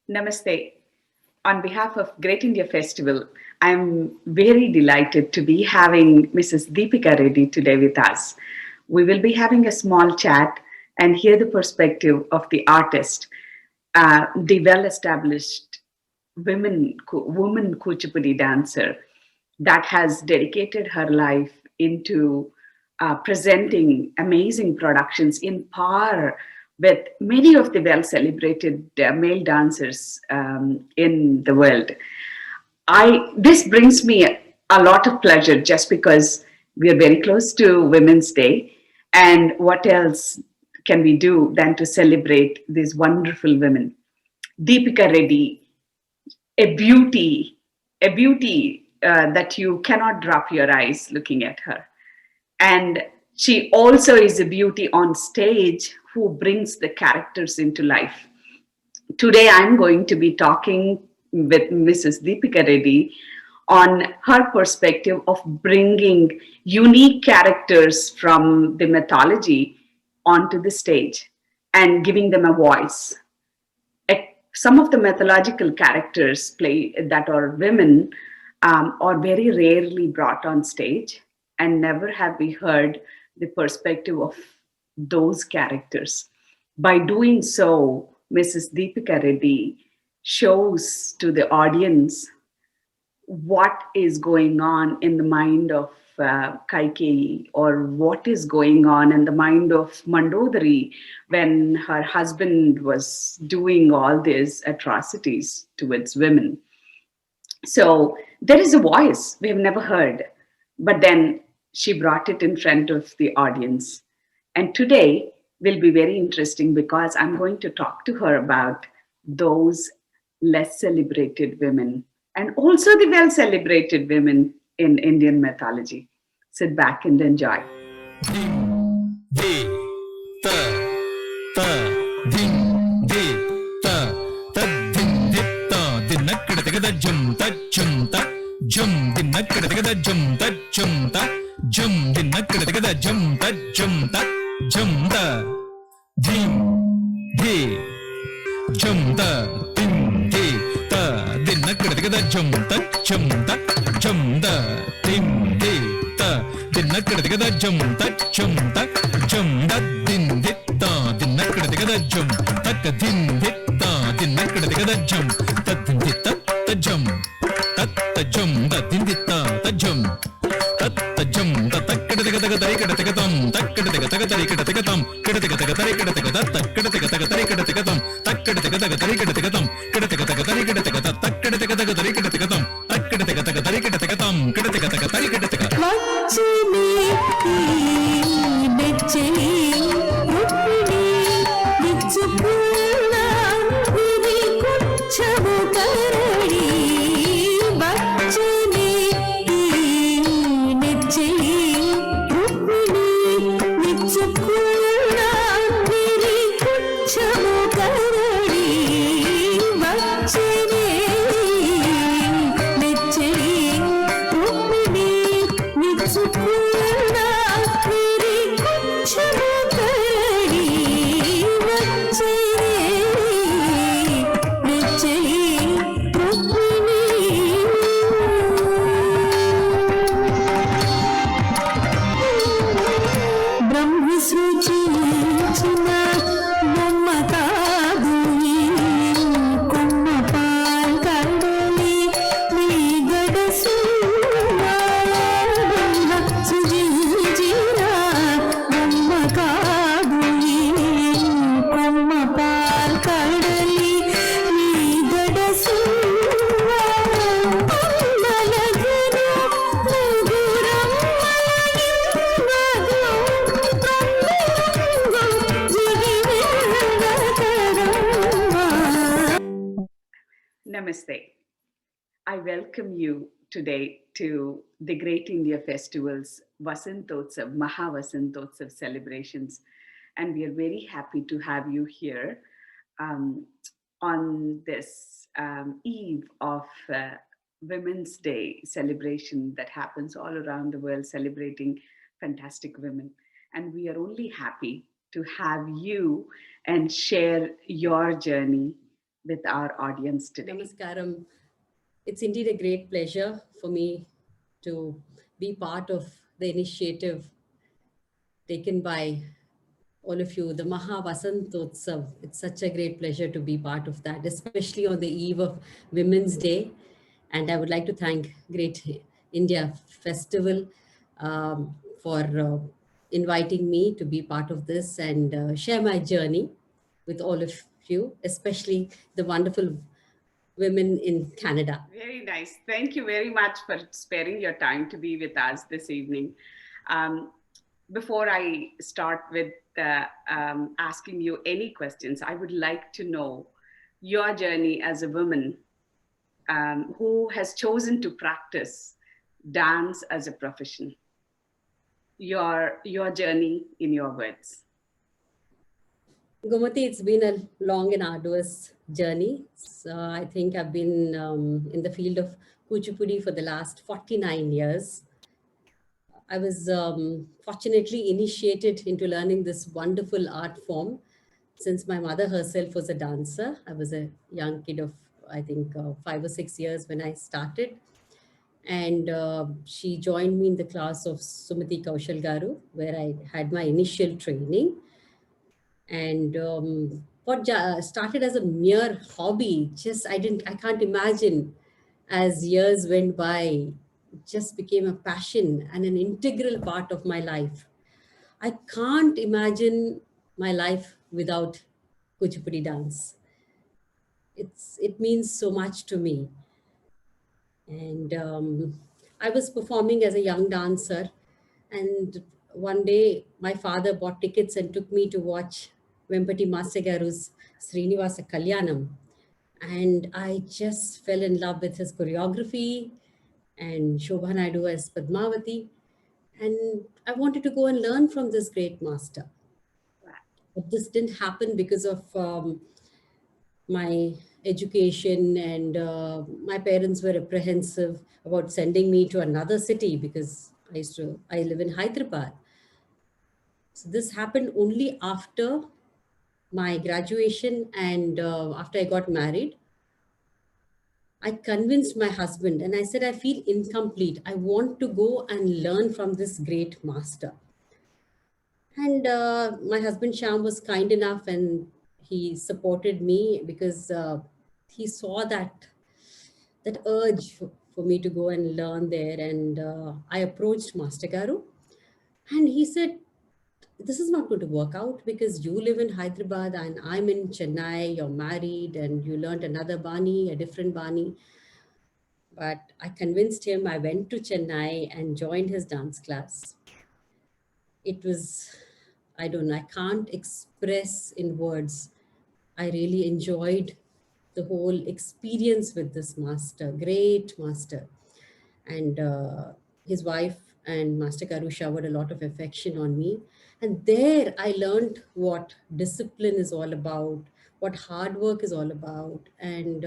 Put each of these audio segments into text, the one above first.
Namaste. On behalf of Great India Festival, I'm very delighted to be having Mrs. Deepika Reddy today with us. We will be having a small chat and hear the perspective of the artist, the well established woman Kuchipudi dancer that has dedicated her life into presenting amazing productions in par with many of the well celebrated male dancers in the world. I This brings me a lot of pleasure just because we are very close to Women's Day, and what else can we do than to celebrate these wonderful women? Deepika Reddy, a beauty, a beauty that you cannot drop your eyes looking at her. And she also is a beauty on stage who brings the characters into life. Today, I'm going to be talking with Mrs. Deepika Reddy on her perspective of bringing unique characters from the mythology onto the stage and giving them a voice. Some of the mythological characters play that are women are very rarely brought on stage, and never have we heard the perspective of those characters. By doing so, Mrs. Deepika Reddy shows to the audience what is going on in the mind of Kaikeyi, or what is going on in the mind of Mandodari when her husband was doing all these atrocities towards women. So there is a voice we have never heard, but then she brought it in front of the audience. And today will be very interesting because I'm going to talk to her about those less celebrated women and also the well celebrated women in Indian mythology. Sit back and enjoy. Di, ta, ta, din, di, ta, ta, din, di, ta, din, akkada, tigada, jum, din, akkada, tigada, jum, din, akkada, tigada, jum, da, din, di, da, din, di, ta, din, akkada, tigada, da, din, di, ta, din, akkada, tigada, din, di, ta, din, akkada, tigada, din, di, ta, din, akkada, tigada, din, di, ta, da, din, di, ta, da, takkada, tigada, tigada, tigadam, takkada, tigada, tigada, tigadam, kada, tigada, tigada, tigada, takkada, tigada, tigada, tigadam, takkada, tigada, tigada, tigadam, kada, tigada, tigada, tigada, takkada, tigada, tigada, tigadam, takkada, tigada, tigada, tigadam, kada, tigada, tigada, tigada. Lakshmi నెచ్చని Rukmini విచ్చుకున్న ఇది కొంచెము కరడి వచ్చని నెచ్చని రుక్మిణి విచ్చుకున్న ఇది కొంచెము కరడి వచ్చని నెచ్చని రుక్మిణి విచ్చుకున్న ఇది కొంచెము కరడి వచ్చని నెచ్చని రుక్మిణి బ్రహ్మ సృజించిన బొమ్మ కాదు ఈ కొమ్మ పాల్గడలి మీగడ బ్రహ్మ సృజించిన బొమ్మ కాదు ఈ కొమ్మ పాల్గడలి మీగడ Namaste. I welcome you today to the Great India Festival's Vasantotsav, Mahavasantotsav celebrations. And we are very happy to have you here um, on this eve of Women's Day celebration that happens all around the world, celebrating fantastic women. And we are only happy to have you and share your journey with our audience today? Namaskaram. It's indeed a great pleasure for me to be part of the initiative taken by all of you, the Maha Vasantotsav. It's such a great pleasure to be part of that, especially on the eve of Women's Day. And I would like to thank Great India Festival for inviting me to be part of this and share my journey with all of you, especially the wonderful women in Canada. Very nice. Thank you very much for sparing your time to be with us this evening. Um, Before I start with asking you any questions, I would like to know your journey as a woman who has chosen to practice dance as a profession. Your journey in your words. Gomathi, it's been a long and arduous journey. So I think I've been in the field of Kuchipudi for the last 49 years. I was fortunately initiated into learning this wonderful art form since my mother herself was a dancer. I was a young kid of, I think, 5 or 6 years when I started. And she joined me in the class of Sumati Kaushal Garu, where I had my initial training. And what started as a mere hobby, just I can't imagine, as years went by, it just became a passion and an integral part of my life. I can't imagine my life without Kuchipudi dance. It means so much to me. And I was performing as a young dancer, and one day my father bought tickets and took me to watch Vempati Masagaru's Srinivasa Kalyanam. And I just fell in love with his choreography and Shobha Naidu as Padmavati. And I wanted to go and learn from this great master. But this didn't happen because of my education, and my parents were apprehensive about sending me to another city because I live in Hyderabad. So this happened only after my graduation and after I got married. I convinced my husband and I said, I feel incomplete. I want to go and learn from this great master. And my husband Sham was kind enough and he supported me because he saw that urge for me to go and learn there. And I approached Master Garu and he said, this is not going to work out because you live in Hyderabad and I'm in Chennai, you're married and you learned another Bani, a different Bani. But I convinced him. I went to Chennai and joined his dance class. It was, I don't know, I can't express in words. I really enjoyed the whole experience with this master, great master. And his wife and Master Karu showered a lot of affection on me. And there I learned what discipline is all about, what hard work is all about. And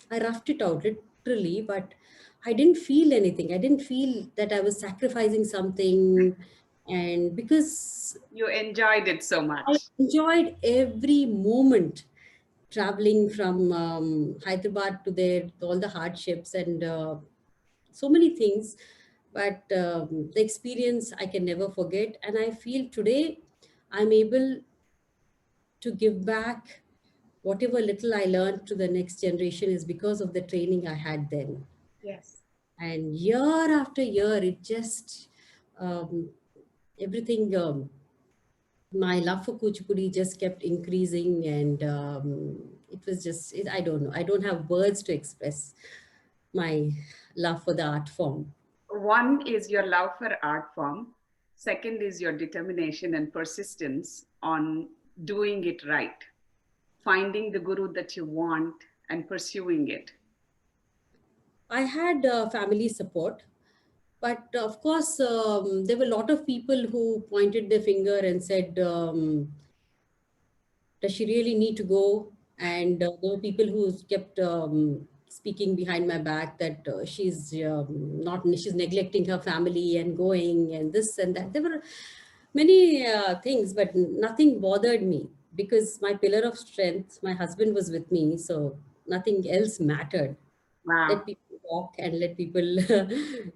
I roughed it out literally, but I didn't feel anything. I didn't feel that I was sacrificing something. And because you enjoyed it so much. I enjoyed every moment traveling from Hyderabad to there, all the hardships and so many things. But the experience I can never forget. And I feel today I'm able to give back whatever little I learned to the next generation is because of the training I had then. Yes. And year after year, it just, everything, my love for Kuchipudi just kept increasing. And it was just, I don't know, I don't have words to express my love for the art form. One is your love for art form. Second is your determination and persistence on doing it right, finding the guru that you want and pursuing it. I had family support, but of course, there were a lot of people who pointed their finger and said, does she really need to go? And there were people who kept speaking behind my back that she's neglecting her family and going and this and that. There were many things, but nothing bothered me. because my pillar of strength, my husband was with me, so nothing else mattered. Wow. Let people talk and let people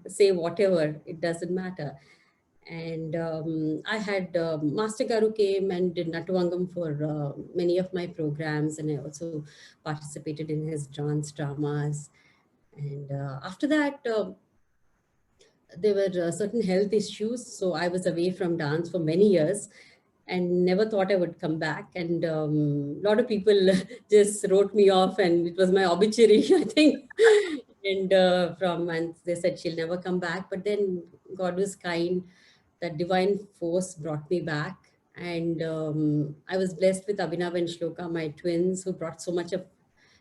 say whatever, it doesn't matter. And I had Master Garu came and did Natuvangam for many of my programs, and I also participated in his dance dramas. And after that, there were certain health issues, so I was away from dance for many years and never thought I would come back. And a lot of people just wrote me off, and it was my obituary, I think. And and they said she'll never come back. But then God was kind; that divine force brought me back, and I was blessed with Abhinav and Shloka, my twins, who brought so much of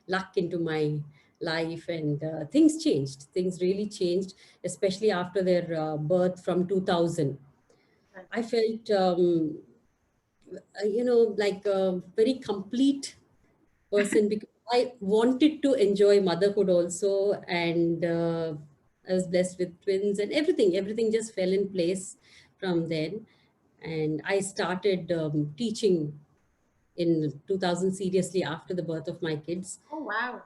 luck into my life. And things changed. Things really changed, especially after their birth from 2000. I felt like a very complete person, because I wanted to enjoy motherhood also. And I was blessed with twins, and everything just fell in place from then. And I started teaching in 2000 seriously after the birth of my kids, Oh, wow.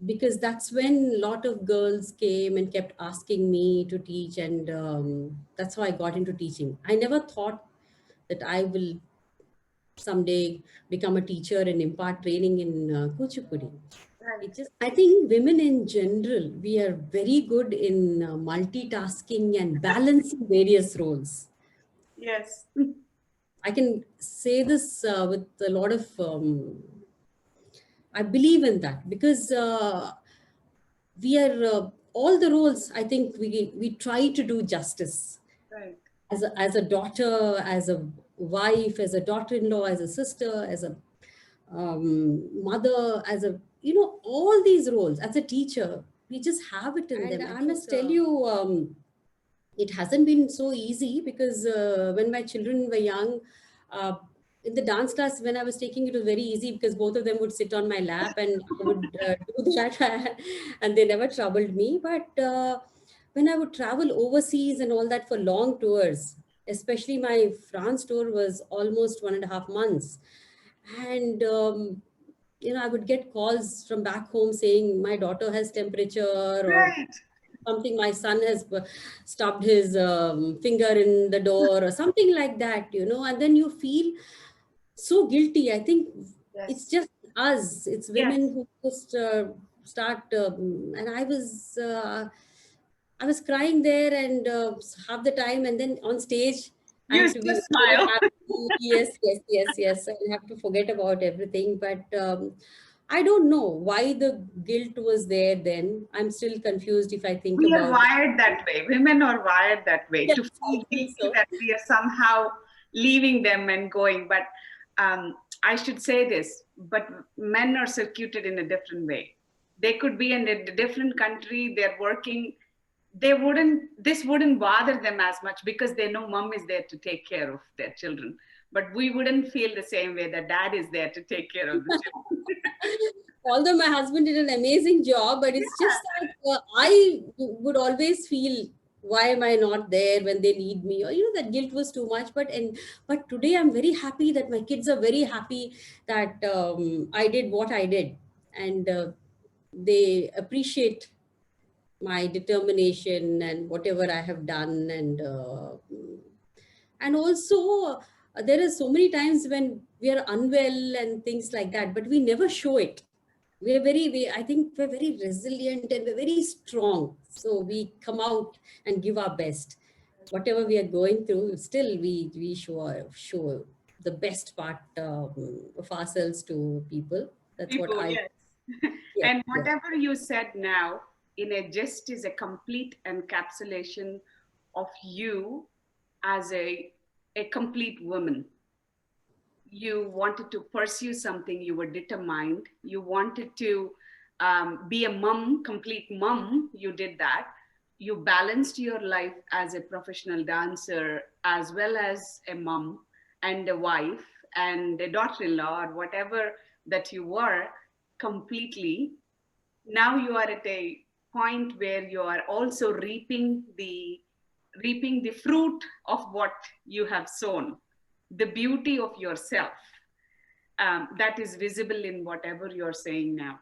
because that's when a lot of girls came and kept asking me to teach. And that's how I got into teaching. I never thought that I will someday become a teacher and impart training in Kuchipudi. Right. It just, I think women in general, we are very good in multitasking and balancing various roles. Yes. I can say this with a lot of, I believe in that, because we are all the roles. I think we try to do justice Right. as a daughter, as a wife, as a daughter-in-law, as a sister, as a mother, as a, all these roles, as a teacher, we just have it in them. And I must tell you, it hasn't been so easy, because when my children were young, uh, in the dance class when I was taking, it was very easy, because both of them would sit on my lap and I would do that, and they never troubled me. But when I would travel overseas and all that for long tours, especially my France tour was almost 1.5 months, and I would get calls from back home saying my daughter has temperature, or Right. something, my son has stubbed his finger in the door, or something like that, and then you feel so guilty. I think it's Yes. just us, it's Yes. women who just start, and I was crying there, and half the time, and then on stage I You have to used to be very smile. happy. Yes, yes, yes, yes. I have to forget about everything. But I don't know why the guilt was there then. I'm still confused if I think We are about it. wired that way. Women are wired that way Yes, to I feel think guilty so. that we are somehow leaving them and going. But I should say this, but men are circuited in a different way. They could be in a different country, they're working. This wouldn't bother them as much because they know mom is there to take care of their children. But we wouldn't feel the same way that dad is there to take care of the children. Although my husband did an amazing job, but it's just that I would always feel, why am I not there when they need me? Or that guilt was too much. But today I'm very happy that my kids are very happy that I did what I did, and they appreciate my determination and whatever I have done. And also, there are so many times when we are unwell and things like that, but we never show it. I think we're very resilient and we're very strong. So we come out and give our best. Whatever we are going through, still we show the best part of ourselves to people. That's what People, I, yes. yes, And yes. whatever you said now in a gist is a complete encapsulation of you as a complete woman. You wanted to pursue something, you were determined, you wanted to be a mom, complete mom, you did that. You balanced your life as a professional dancer as well as a mom and a wife and a daughter-in-law or whatever that you were completely. Now you are at a point where you are also reaping the fruit of what you have sown, the beauty of yourself. that is visible in whatever you're saying now.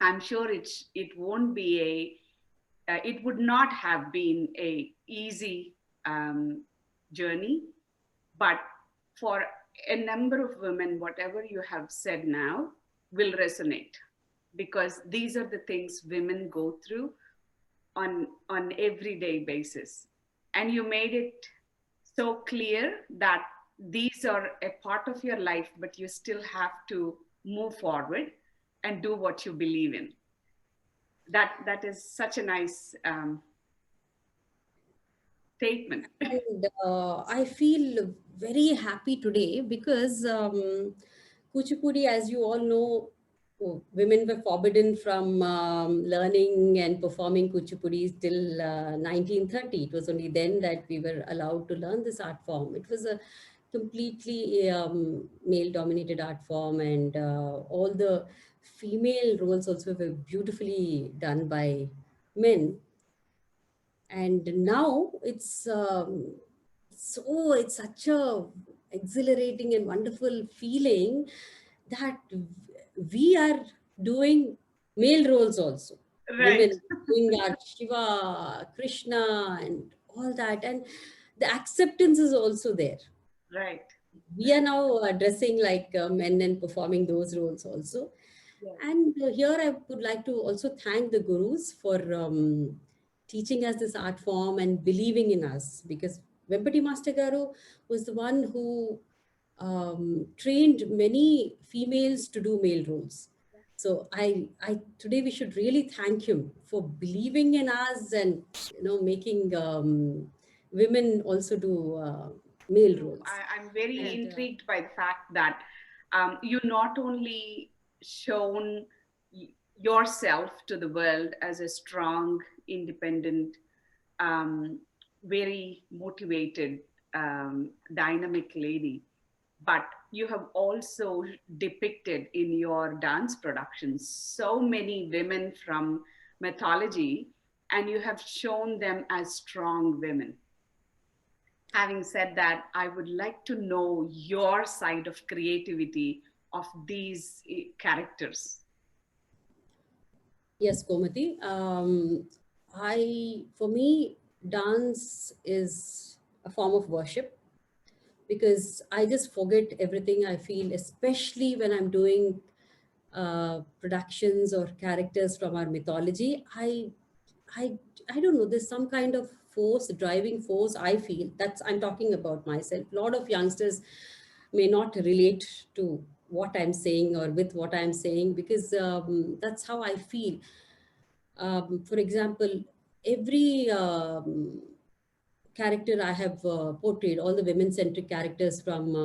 I'm sure it won't be it would not have been a easy journey, but for a number of women, whatever you have said now will resonate, because these are the things women go through on everyday basis, and you made it so clear that these are a part of your life, but you still have to move forward and do what you believe in. That is such a nice statement. And I feel very happy today because Kuchipudi, as you all know, women were forbidden from learning and performing Kuchipudi till 1930. It was only then that we were allowed to learn this art form. It was a completely male-dominated art form, and all the female roles also were beautifully done by men. And now it's such a exhilarating and wonderful feeling that we are doing male roles also. Right, Women doing our Shiva, Krishna, and all that, and the acceptance is also there. right. We are now dressing like men and performing those roles also. Yes. And here I would like to also thank the gurus for teaching us this art form and believing in us, because Vempati Master Garu was the one who trained many females to do male roles. So I today we should really thank him for believing in us and making women also do male No, roles. I'm very And intrigued by the fact that you not only shown yourself to the world as a strong, independent, um, very motivated, dynamic lady, but you have also depicted in your dance productions so many women from mythology, and you have shown them as strong women. Having said that, I would like to know your side of creativity of these characters. yes, Gomathi. For me, dance is a form of worship because I just forget everything I feel, especially when I'm doing productions or characters from our mythology. I, I don't know. There's some kind of force, driving force. I feel I'm talking about myself. A lot of youngsters may not relate to what I'm saying or with what I'm saying because that's how I feel. For example, every character I have portrayed, all the women-centric characters from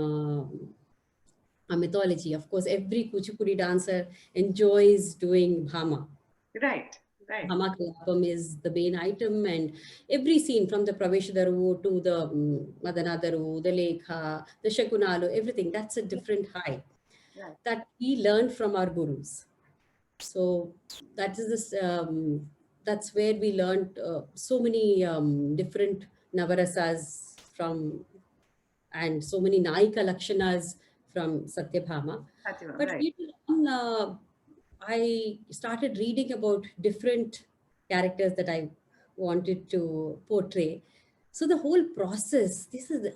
a mythology. Of course, every Kuchipudi dancer enjoys doing Bhama. Right, right. Bhama Kalapam is the main item, and every scene from the Praveshadaru to the Madanadaru, the Lekha, the Shakunalu, everything, that's a different high Right. that we learn from our gurus. So that's where we learned so many different Navarasas from, and so many Naika Lakshanas from Satyabhama. Fatima, But right. later on, I started reading about different characters that I wanted to portray. So the whole process,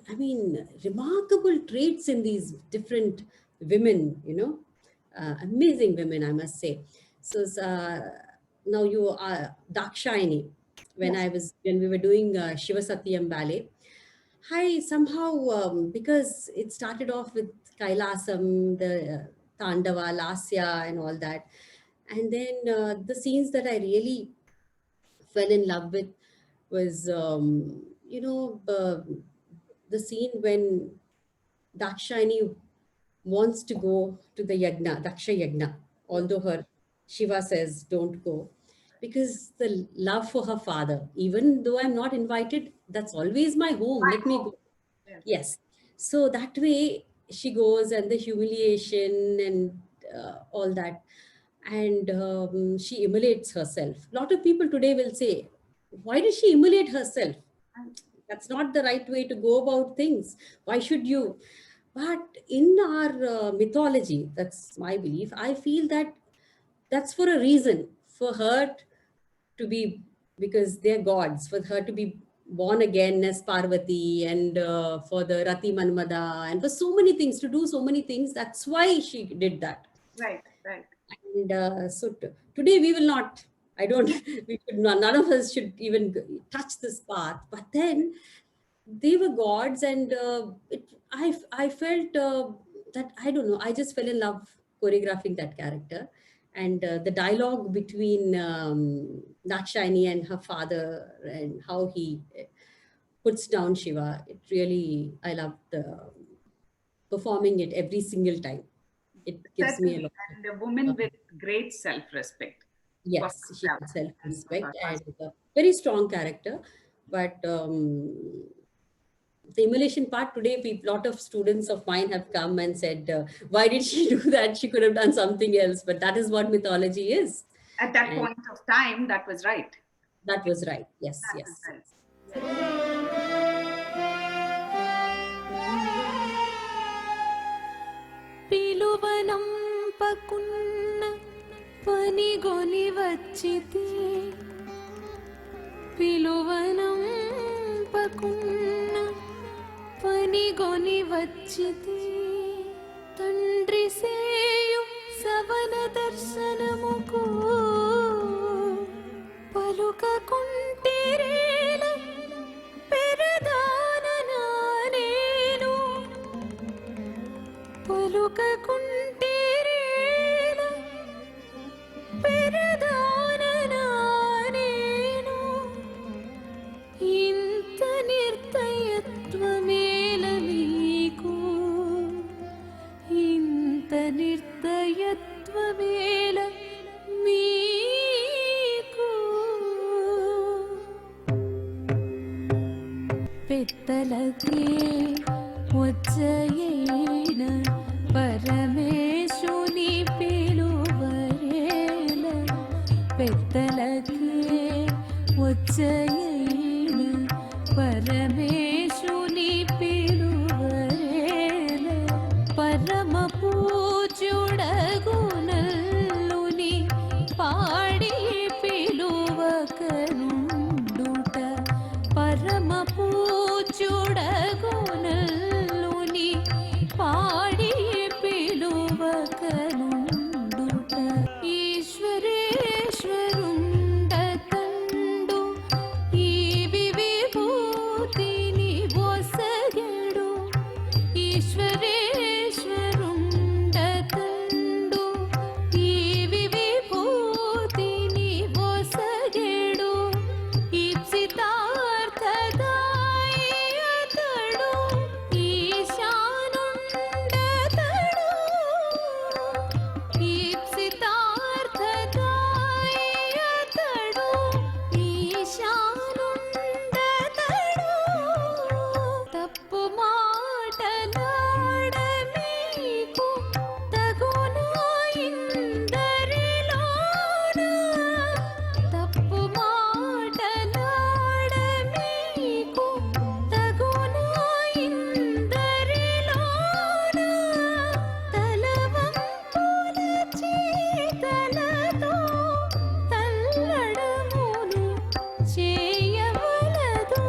I mean, remarkable traits in these different women, amazing women, I must say. So now you are Dakshayani. Yes. When we were doing Shiva Satyam ballet, I somehow, because it started off with Kailasam, the Tandava, Lasya, and all that. And then the scenes that I really fell in love with was, the scene when Dakshayani wants to go to the Yagna, Daksha Yagna, Yes. although her Shiva says don't go, because the love for her father, even though I'm not invited, that's always my home. My Let me home. go. Yes. Yes. So that way she goes, and the humiliation and all that. And she immolates herself. A lot of people today will say, why does she immolate herself? And That's not the right way to go about things. Why should you? But in our mythology, that's my belief, I feel that that's for a reason. For her to be, because they're gods, for her to be born again as Parvati, and for the Rati Manmada, and for so many things, to do so many things. That's why she did that. Right, right. And today we will not, I don't, we should not, none of us should even touch this path. But then they were gods, and I felt that, I don't know, I just fell in love choreographing that character. And the dialogue between Nakshini and her father, and how he puts down Shiva, it really, I loved performing it every single time. It gives me a Certainly. lot And a woman of, with great self respect for yes, she herself had and for her self-respect and husband. a very strong character. But the emulation part, today, lot of students of mine have come and said, why did she do that? She could have done something else. But that is what mythology is. At that And point of time, that was right. that was right. Yes, That was yes, right. yes. పిలువనంపకున్న పనిగొని వచ్చితి పిలువనంపకున్న పనిగొని వచ్చితి తండ్రి సేయు సవన దర్శనముకు పలుకకుంటిరేల పెరదాననా నేను పలుకకుంటిరేల పెరదాననా నేను ఇంత నిర్దయత్వమేల మీకు ఇంత నిర్దయత్వమేల మీకు పెద్దలకే వచ్చయేణ పరమేశుని పిలువరేల పెద్దలకే వచ్చయేణ పరమేశుని పిలువరేల పరమ పూజ్యుడగు నల్లుని పాడి పిలువకనుండుట పరమ పూజ్యుడగు నల్లుని పాడి పిలువకనుండుట ఈశ్వరేశ్వరుండతండు ఈ విభూతిని ఒసగెడు ఈశ్వరేశ్వరుండతండు ఈ విభూతిని ఒసగెడు ఈప్సితార్థదాయి అతడు ఈశానుండతడు ఈప్సితార్థదాయి అతడు ఈశానుండతడు తప్పు మాటలాడ మీకు తగునా ఇందరిలోన తప్పు మాటలాడ మీకు తగునా ఇందరిలోన తలవంపుల చేతలతో తల్లడమును చేయవలదు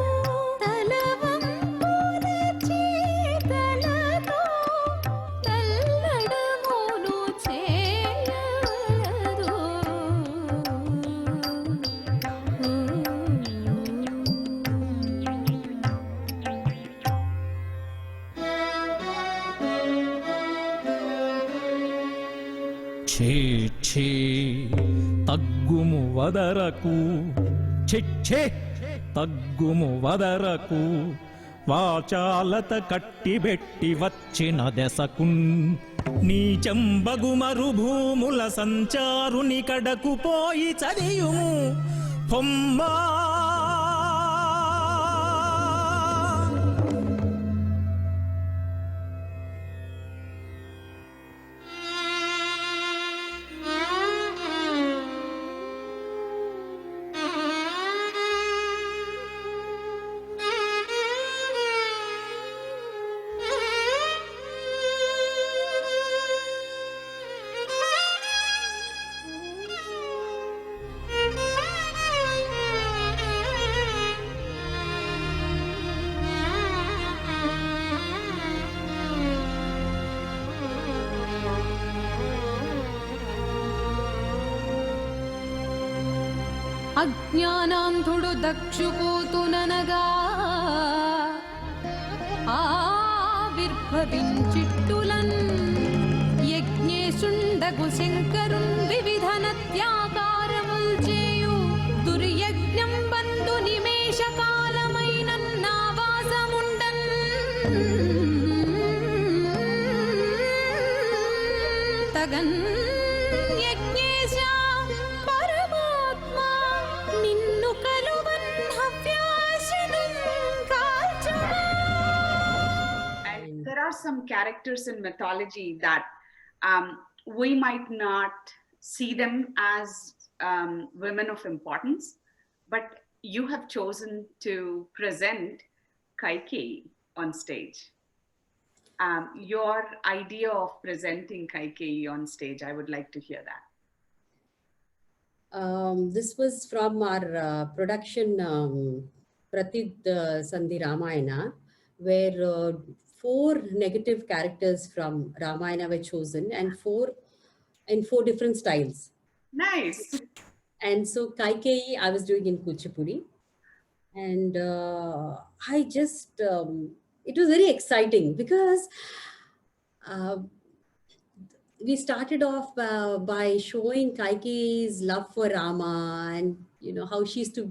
తలవంపుల చేతలతో తల్లడమును చేయవలదు ఛీ ఛీ తగ్గుము వదరకు ఛే తగ్గుము వదరకు వాచాలత కట్టిబెట్టి వచ్చిన దెసకున్ నీచంబగు మరుభూముల సంచారుని కడకు పోయి చదియుము పొమ్మా అజ్ఞానాంధుడు దక్షుపోతుననగా ఆవిర్భవించిట్టులన్ యజ్ఞేశుండగు శంకరున్ వివిధ నత్యాకారముల్ చేయు దుర్యజ్ఞం బంధు నిమేష కాలమైన నావాసముండన్ తగన్ యజ్ఞేశ పరమాత్మ నిన్ను కలువన్ హవ్యాశనం కాల్చుమా. And there are some characters in mythology that we might not see them as women of importance, but you have chosen to present Kaikeyi on stage. Your idea of presenting Kaikeyi on stage, I would like to hear that. This was from our production Pratid Sandhi Ramayana, where 4 negative characters from Ramayana were chosen and 4 in 4 different styles. Nice. And so Kaikeyi I was doing in Kuchipudi, and I just it was very exciting because we started off by showing Kaikeyi's love for Rama, and how she used to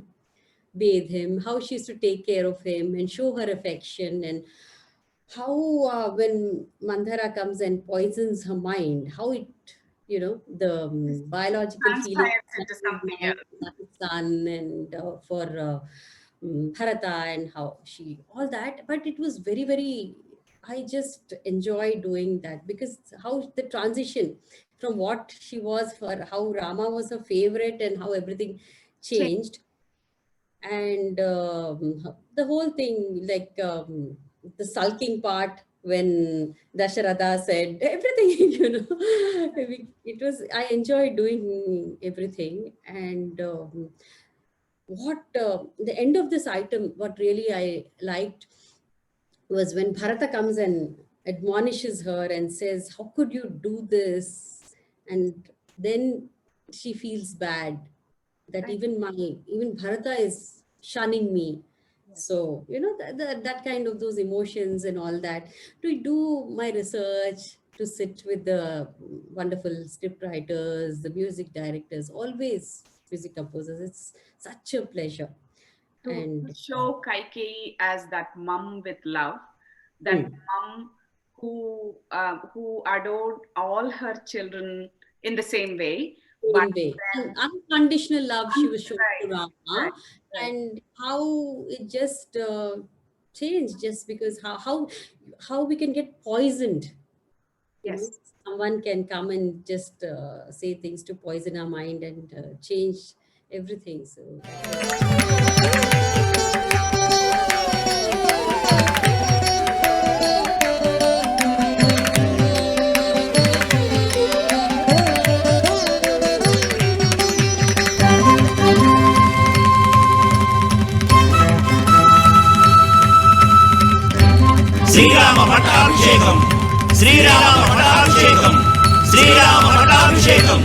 bathe him, how she used to take care of him and show her affection, and how when Mandhara comes and poisons her mind, how it the biological feeling Transpires into something else. son and for Bharata, and how she all that. But it was very, very, I just enjoy doing that because how the transition from what she was for how Rama was her favorite and how everything changed. And the whole thing, like the sulking part when Dasharatha said everything, it was, I enjoyed doing everything. And what the end of this item, what really I liked was when Bharata comes and admonishes her and says, how could you do this? And then she feels bad that even Bharata is shunning me. So that kind of those emotions and all that. To do my research, to sit with the wonderful script writers, the music directors, always music composers, it's such a pleasure. And show Kaikeyi as that mom with love, that mom who adored all her children in the same way. Unconditional love she was showing to Rama, right. And how it just changed just because how we can get poisoned. Yes. Someone can come and just say things to poison our mind and change everything. So Srirama పట్టాభిషేకం శ్రీరామ పట్టాభిషేకం శ్రీరామ పట్టాభిషేకం.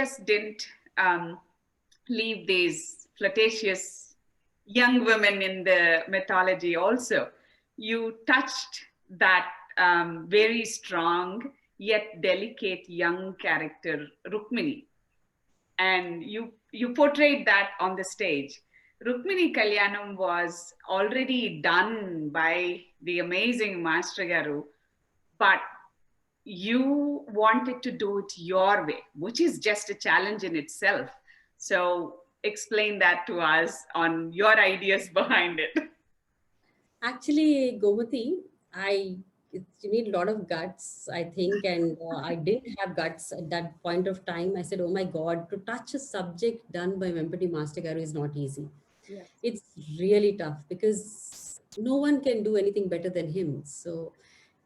just didn't leave these flirtatious young women in the mythology also. You touched that very strong yet delicate young character, Rukmini, and you portrayed that on the stage. Rukmini Kalyanam was already done by the amazing Master Garu, but you wanted to do it your way, which is just a challenge in itself. So explain that to us on your ideas behind it. Actually, Gomathi, you need a lot of guts, I think, and I did have guts at that point of time. I said, "Oh my God, to touch a subject done by Vempati Master Garu is not easy. Yes. It's really tough because no one can do anything better than him. So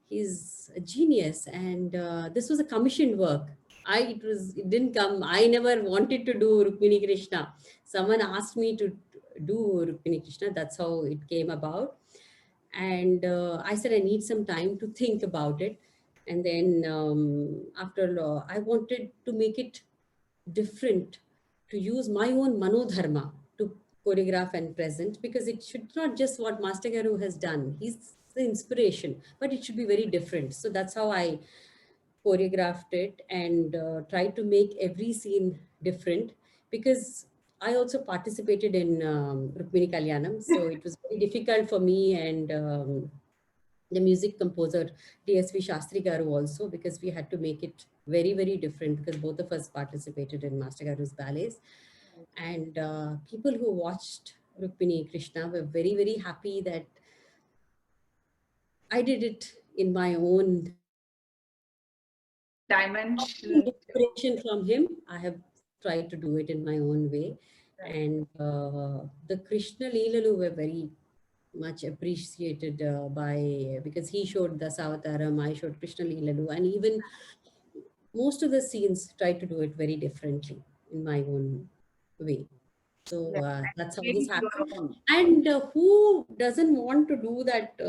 he's a genius, and this was a commissioned work. It didn't come. I never wanted to do Rukmini Krishna. Someone asked me to do Rukmini Krishna. That's how it came about. And I said I need some time to think about it. And then after I wanted to make it different, to use my own manodharma to choreograph and present, because it should not just what Master Garu has done. He's the inspiration, but it should be very different. So that's how I choreographed it and tried to make every scene different, because I also participated in Rukmini Kalyanam. So it was very difficult for me and the music composer DSV Shastri Garu also, because we had to make it very, very different, because both of us participated in Master Garu's ballets. And people who watched Rukmini Krishna were very, very happy that I did it in my own Dimension. inspiration from him. I have tried to do it in my own way. And the Krishna Leelalu were very much appreciated because he showed Dasavataram, I showed Krishna Leelalu, and even most of the scenes tried to do it very differently in my own way. So that's how this happened. And who doesn't want to do that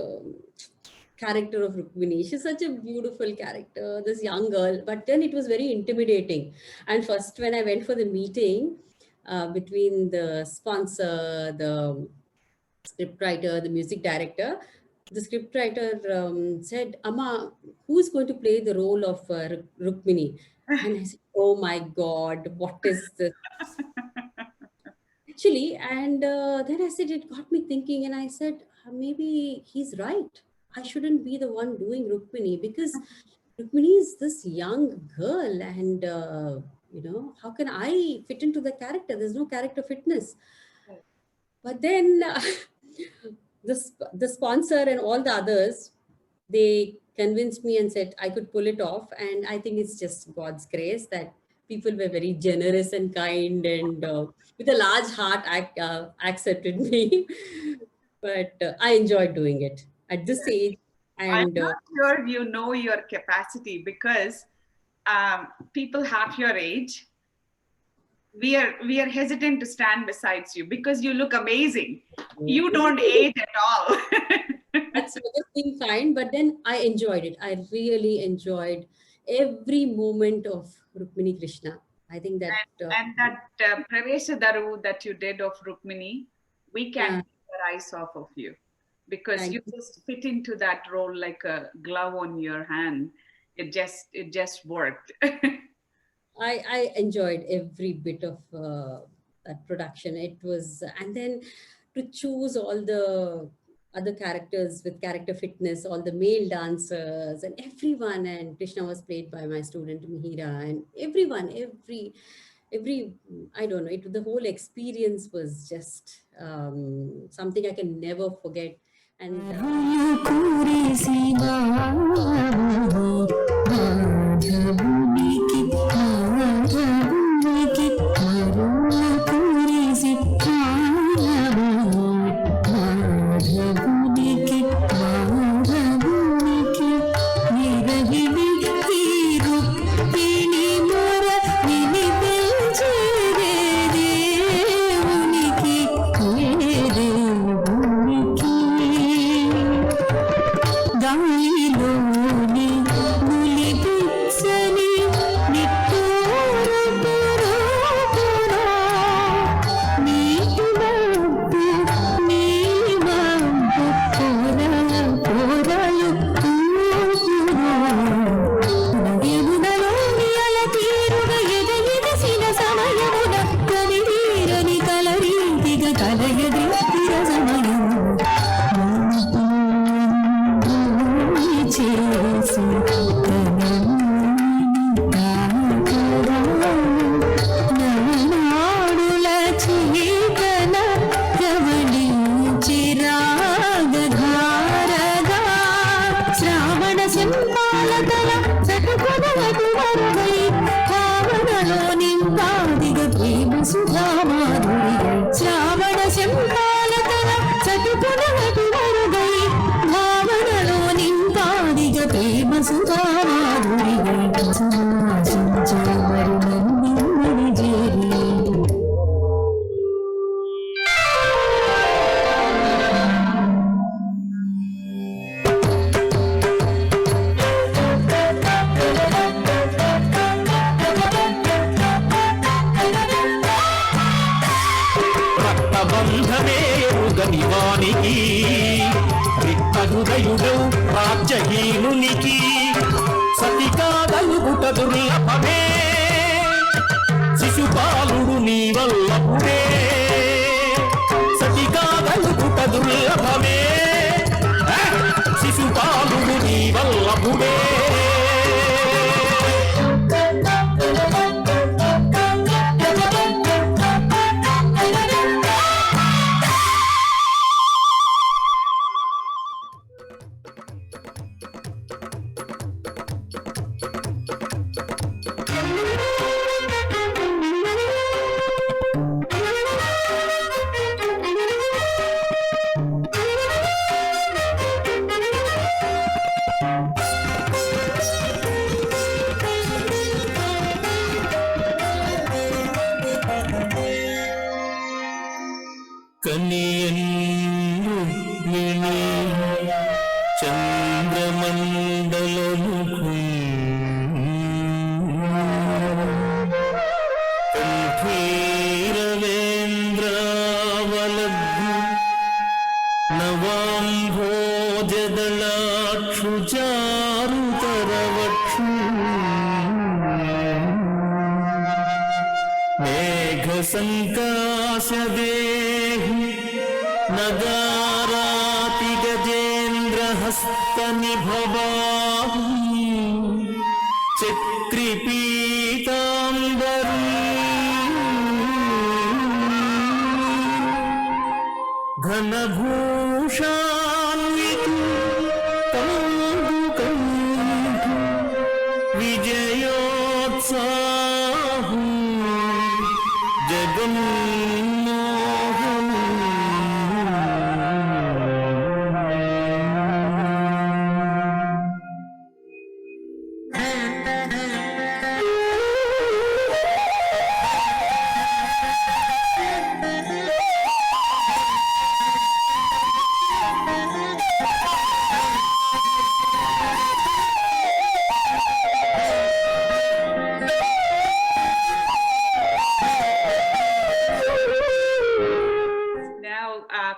character of Rukmini? She's such a beautiful character, this young girl, but then it was very intimidating. And first, when I went for the meeting between the sponsor, the scriptwriter, the music director, the scriptwriter said, "Amma, who is going to play the role of Rukmini?" And I said, "Oh my God, what is this?" Actually, and then I said, it got me thinking, and I said, maybe he's right. I shouldn't be the one doing Rukmini, because Rukmini is this young girl, and how can I fit into the character? There's no character fitness. But then the sponsor and all the others, they convinced me and said I could pull it off. And I think it's just God's grace that people were very generous and kind, and with a large heart accepted me. But I enjoyed doing it at this age. And I'm not sure you know your capacity, because people half your age, we are hesitant to stand beside you because you look amazing. You don't age at all. that's been fine, but then I enjoyed it. I really enjoyed every moment of Rukmini Krishna. I think that and that Pravesha Daru that you did of Rukmini, we can keep our eyes off of you, because you just fit into that role like a glove on your hand. It just worked. I enjoyed every bit of that production. It was, and then to choose all the other characters with character fitness, all the male dancers and everyone, and Krishna was played by my student Mihira, and everyone, every I don't know, the whole experience was just something I can never forget. And గాలిలోని గులి గుచ్చని సుధామాధురియై శ్రావణ శంఖాలతల చటుకుల నటువరుగై భావనలో నింపాదిగ ప్రేమ సుధామాధురియై సువాసించే వరుణందిని చేరి రక్తబంధమే ఎరుగనివానికి రిక్త హృదయుడు రాజ్యహీనునికి సతి కాగలుగుట దుర్లభమే శిశుపాలుడు నీ వల్లభుడే సతి కాగలుగుట దుర్లభమే శిశుపాలుడు నీ వల్లభుడే కనియన్ను mini చంద్రమండలముకు కంఠీరవేంద్రావలగ్గు నవాంభోజదళాక్షు చారుతరవక్షు Megha సంకాశదేహి నగారాతి గజేంద్రహస్త నిభవాహు చక్రిపీతాంబరీ ఘనభూషాన్వితు కంఠు విజయోత్సాహు జగన్మోహను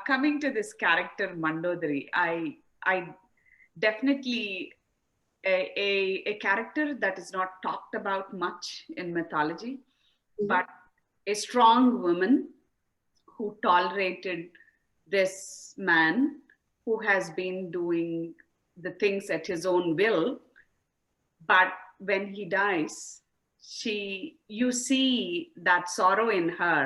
Coming to this character Mandodari, I definitely a character that is not talked about much in mythology, but a strong woman who tolerated this man who has been doing the things at his own will. But when he dies, you see that sorrow in her.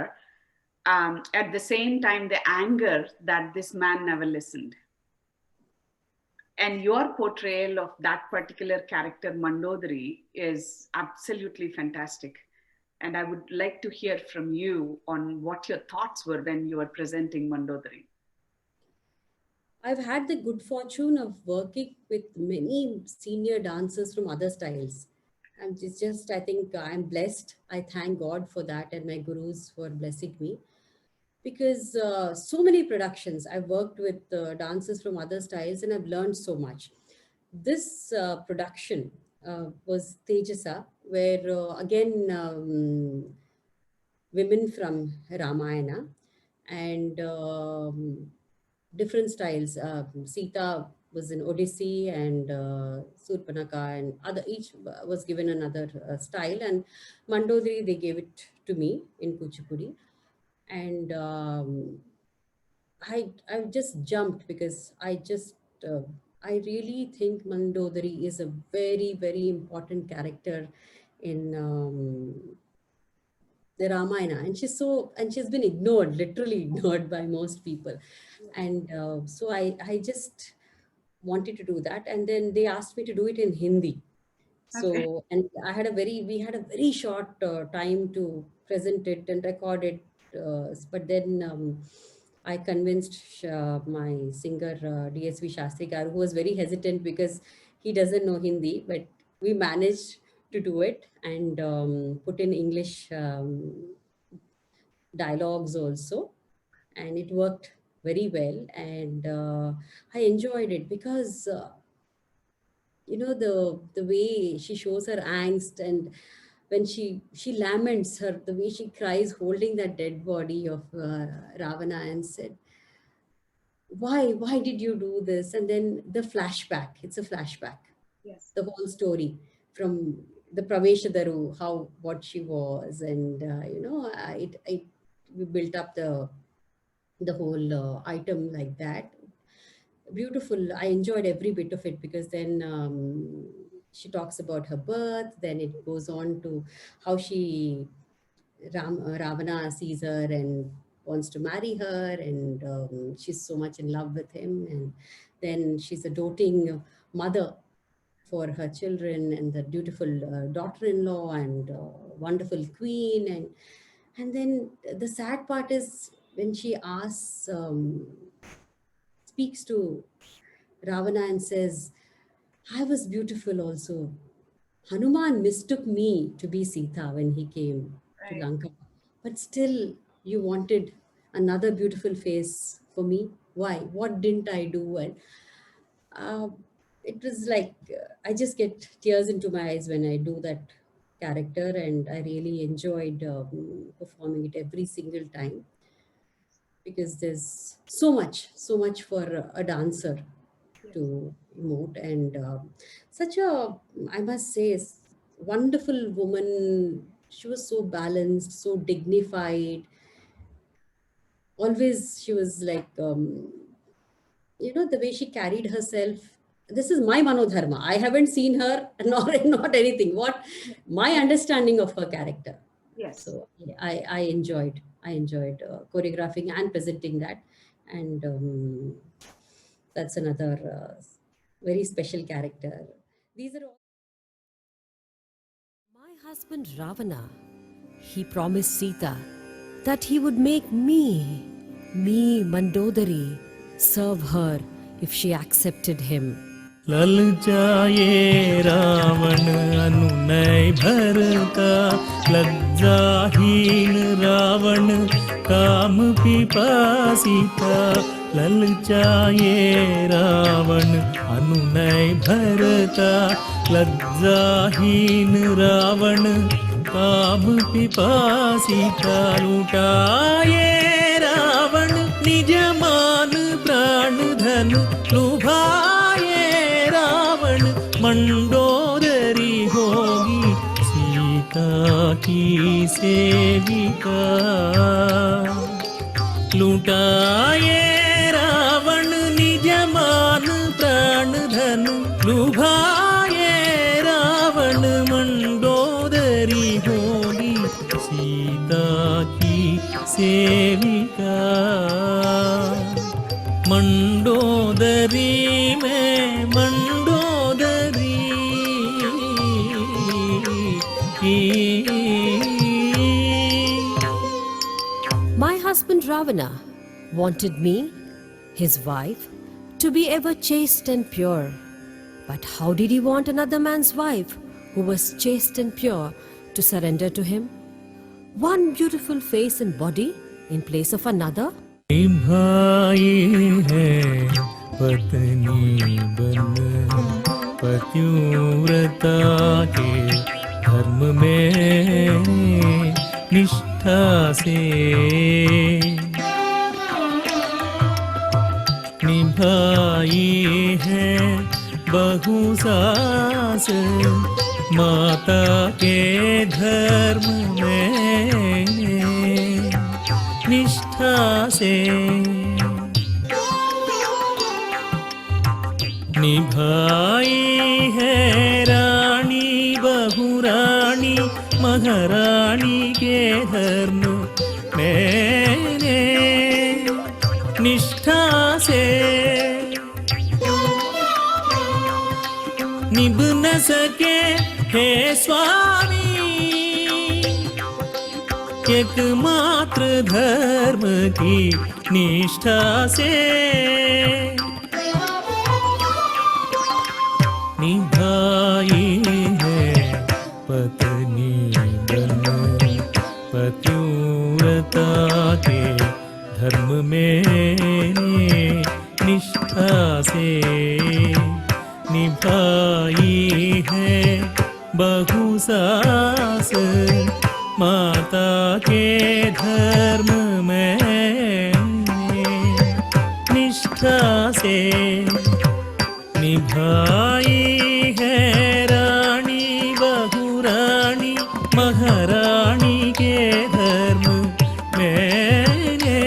At the same time, the anger that this man never listened. And your portrayal of that particular character, Mandodari, is absolutely fantastic. And I would like to hear from you on what your thoughts were when you were presenting Mandodari. I've had the good fortune of working with many senior dancers from other styles. And it's just, I think I'm blessed. I thank God for that and my gurus for blessing me. Because so many productions, I've worked with dancers from other styles and I've learned so much. This production was Tejasa, where again, women from Ramayana and different styles. Sita was in Odyssey and Surpanaka and each was given another style, and Mandodari, they gave it to me in Kuchipudi. And I just jumped because I really think Mandodari is a very, very important character in the Ramayana, and she's been ignored, literally ignored by most people. And so I just wanted to do that, and then they asked me to do it in Hindi. So, and we had a very short time to present it and record it. But then I convinced my singer DSV Shastri Garu, who was very hesitant because he doesn't know Hindi, but we managed to do it and put in English dialogues also, and it worked very well. And I enjoyed it because the way she shows her angst, and when she laments, her the way she cries holding that dead body of Ravana, and said, why did you do this? And then the flashback, it's a flashback, Yes. the whole story from the Praveshadaru, how what she was, and it we built up the whole item like that. Beautiful. I enjoyed every bit of it because then she talks about her birth. Then it goes on to how Ravana sees her and wants to marry her, and she's so much in love with him. And then she's a doting mother for her children, and the dutiful daughter-in-law, and wonderful queen. And then the sad part is when she speaks to Ravana and says, I was beautiful also. Hanuman mistook me to be Sita when he came to Right. Lanka. But still, you wanted another beautiful face for me. Why? What didn't I do? And uh, it was like, I just get tears into my eyes when I do that character. And I really enjoyed performing it every single time, because there's so much for a dancer to emote. And such a, I must say, wonderful woman. She was so balanced, so dignified. Always she was like, the way she carried herself. This is my manodharma. I haven't seen her nor not anything. What my understanding of her character. Yes. So I enjoyed choreographing and presenting that. And that's another very special character. These are all. My husband Ravana, he promised Sita that he would make me Mandodari, serve her if she accepted him. ललचाए Ravan अनुनय भरता लज्जाहीन रावण काम पिपासिता ललचाए रावण अनुनय भरता लज्जाहीन रावण काम पिपासिता लुटाए रावण निज मान प्राण धन लुभाए रावण मंडोदरी होगी सीता की सेविका लुटाए रावण निज मान प्राण धन लुभाए रावण मंडोदरी होगी सीता की सेविका मंडोदरी में Mandodari My husband Ravana wanted me, his wife, to be ever chaste and pure. But how did he want another man's wife, who was chaste and pure, to surrender to him? One beautiful face and body in place of another? निभाई है पत्नी बन पतिव्रता के धर्म में निष्ठा से निभाई है बहु सास माता के धर्म में निष्ठा से निभाई है रानी बहुरानी महारानी के धर्म मैंने निष्ठा से निभ न सके हे स्वामी एकमात्र धर्म की निष्ठा से निभाई है पत्नी बन पतिव्रता के धर्म में निष्ठा से निभाई है बहु सास माता के धर्म में निष्ठा से निभाई है रानी बहुरानी महारानी के धर्म मैंने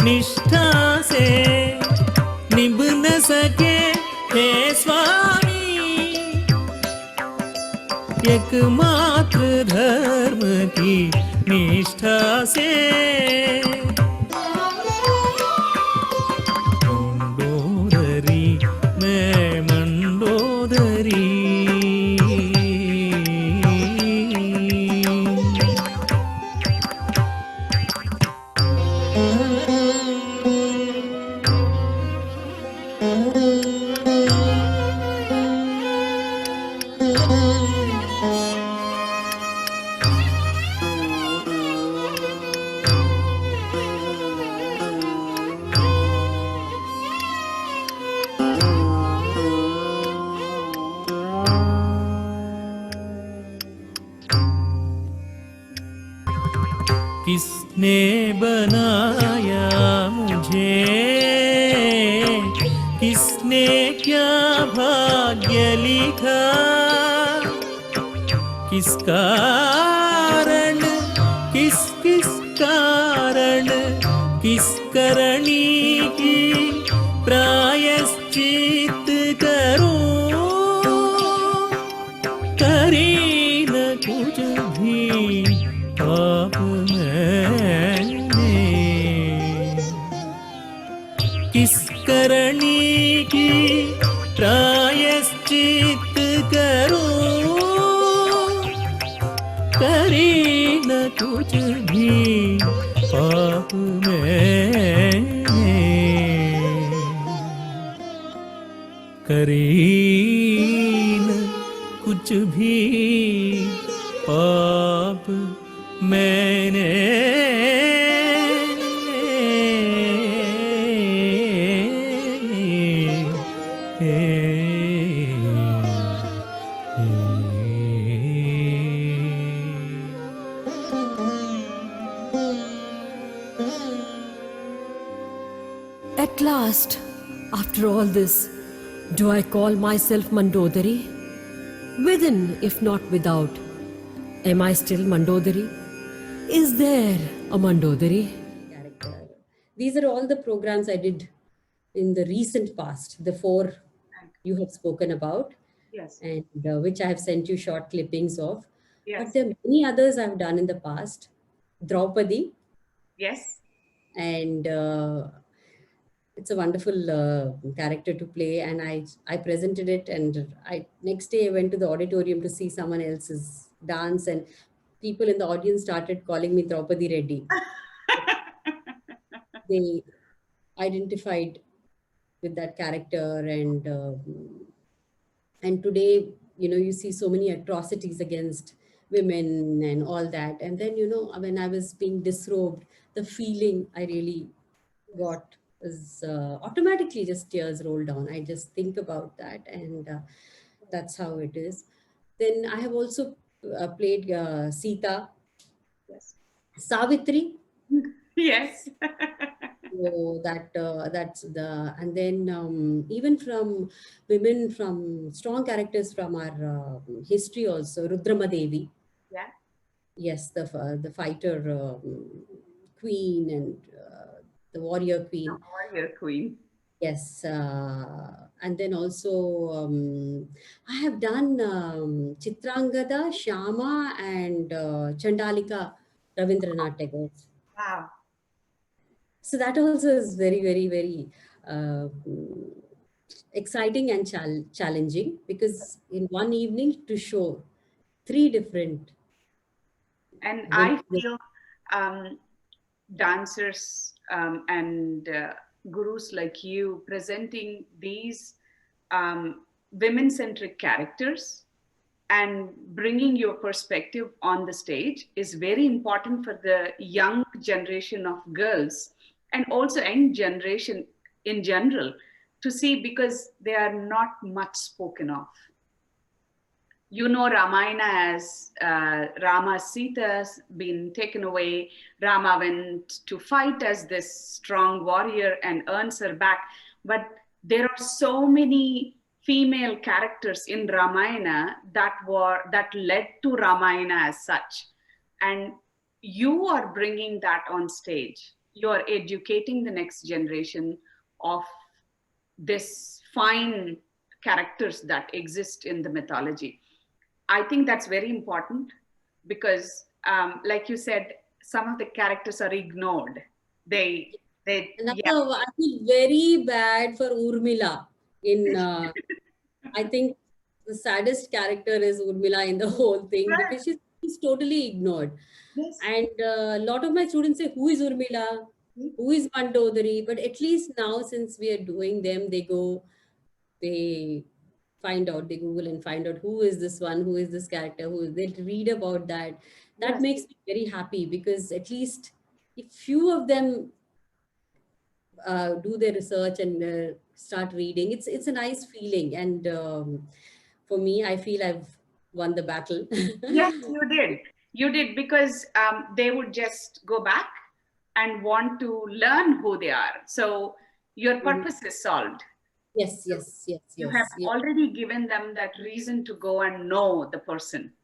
निष्ठा से निभ न सके हे स्वामी एकमात्र धर्म की निष्ठा से मंडोदरी मैं मंडोदरी किसने बनाया मुझे किसने क्या भाग्य लिखा किस कारण किस किस कारण किस करणी की प्रायश्चित करूं करी न कुछ भी पाप मैंने किस करणी की प्रायश्चित करूं करी न कुछ भी पाप मैंने करी न कुछ भी पाप मैंने At last, after all this, do I call myself Mandodari? Within, if not without, am I still Mandodari? Is there a Mandodari? Character. These are all the programs I did in the recent past, the four you have spoken about, Yes. and which I have sent you short clippings of. Yes. But there are many others I've done in the past. Draupadi, Yes. and it's a wonderul character to play. And I presented it, and I next day I went to the auditorium to see someone else's dance, and people in the audience started calling me Draupadi Reddy. They identified with that character, and today, you know, you see so many atrocities against women and all that. And then, you know, when I was being disrobed, the feeling I really got is automatically just tears roll down. I just think about that, and that's how it is. Then I have also played Sita, Yes. Savitri. Yes. So that's the, and then even from women, from strong characters from our history also, Rudrama Devi. Yeah. Yes, the fighter queen, and the warrior queen. Warrior queen. Yes, and then also I have done Chitrangada, Shyama, and Chandalika, Rabindranath Tagore. Wow. So that also is very, very, very exciting and challenging, because in one evening to show three different And I don't I think feel um, dancers and gurus like you presenting these women centric characters and bringing your perspective on the stage is very important for the young generation of girls and also young generation in general to see, because they are not much spoken of. You know, Ramayana as Rama Sita's been taken away. Rama went to fight as this strong warrior and earns her back. But there are so many female characters in Ramayana that led to Ramayana as such. And you are bringing that on stage. You are educating the next generation of this fine characters that exist in the mythology. I think that's very important because, like you said, some of the characters are ignored. Yeah, now I feel very bad for Urmila. In I think the saddest character is Urmila in the whole thing right. because she's totally ignored. Yes. And a lot of my students say, "Who is Urmila? Who is Mandodari?" But at least now, since we are doing them, they find out, they Google and find out who is this one, who is this character, they'll read about that. That Yes. makes me very happy because at least if few of them do their research and start reading, it's a nice feeling. And for me, I feel I've won the battle. Yes, you did. You did because they would just go back and want to learn who they are. So your Mhm. purpose is solved. Yes, yes, yes, You have yes. Yeah. already given them that reason to go and know the person.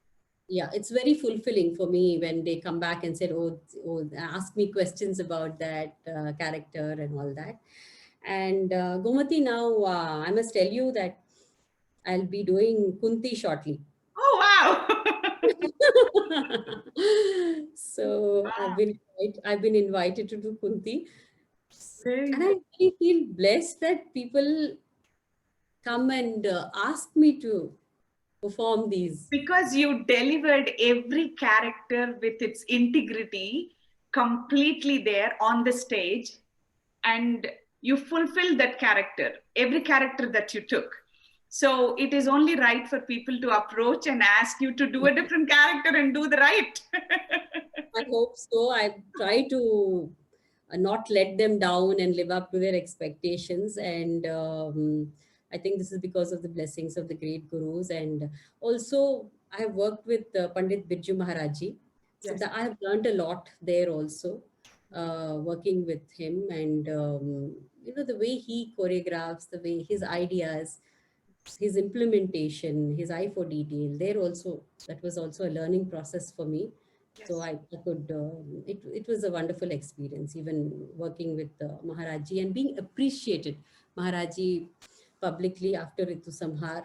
Yeah, it's very fulfilling for me when they come back and said, oh, ask me questions about that character and all that. And Gomati, now I must tell you that I'll be doing Kunti shortly. Oh, wow. So I've been invited to do Kunti, Very and good. I really feel blessed that people come and ask me to perform these. Because you delivered every character with its integrity completely there on the stage, and you fulfilled that character, every character that you took. So it is only right for people to approach and ask you to do a different character and do the right. I hope so. I try to not let them down and live up to their expectations. And I think this is because of the blessings of the great gurus. And also, I have worked with Pandit Birju Maharaji. So Yes. that I have learned a lot there also, working with him. And, the way he choreographs, the way his ideas, his implementation, his eye for detail, that was also a learning process for me. So Yes. I could, it was a wonderful experience, even working with Maharaji and being appreciated. Maharaji publicly after Ritu Samhar